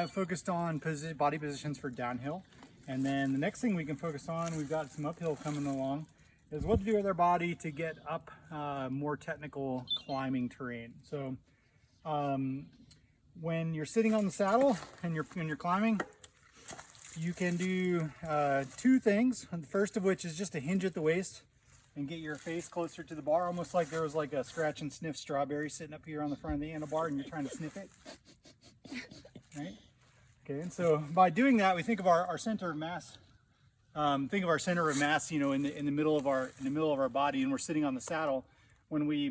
focused on body positions for downhill. And then the next thing we can focus on, we've got some uphill coming along, is what to do with our body to get up more technical climbing terrain. So when you're sitting on the saddle and you're climbing, you can do two things. The first of which is just to hinge at the waist and get your face closer to the bar, almost like there was like a scratch and sniff strawberry sitting up here on the front of the handlebar and you're trying to sniff it. Right? Okay, and so by doing that, we think of our center of mass. Think of our center of mass, you know, in the middle of our body, and we're sitting on the saddle. When we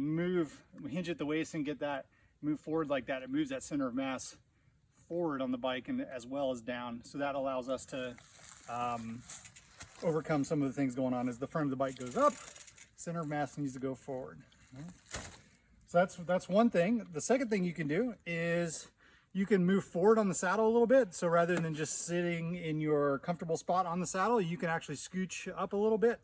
hinge at the waist and get that move forward like that, it moves that center of mass forward on the bike and as well as down. So that allows us to overcome some of the things going on as the front of the bike goes up. Center of mass needs to go forward. So that's one thing. The second thing you can do is you can move forward on the saddle a little bit. So rather than just sitting in your comfortable spot on the saddle, you can actually scooch up a little bit.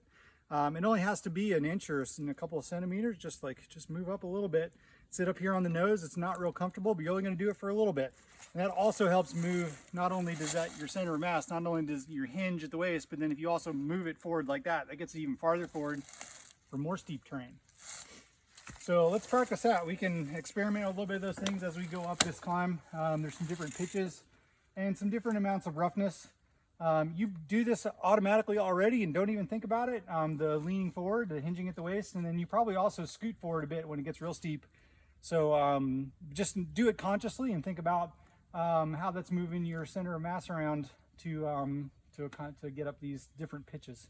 It only has to be an inch or a couple of centimeters, just move up a little bit. Sit up here on the nose. It's not real comfortable, but you're only going to do it for a little bit. And that also helps move, not only does that your center of mass, not only does your hinge at the waist, but then if you also move it forward like that, that gets it even farther forward for more steep terrain. So let's practice that. We can experiment a little bit of those things as we go up this climb. There's some different pitches and some different amounts of roughness. You do this automatically already and don't even think about it. The leaning forward, the hinging at the waist, and then you probably also scoot forward a bit when it gets real steep. So just do it consciously and think about how that's moving your center of mass around to get up these different pitches.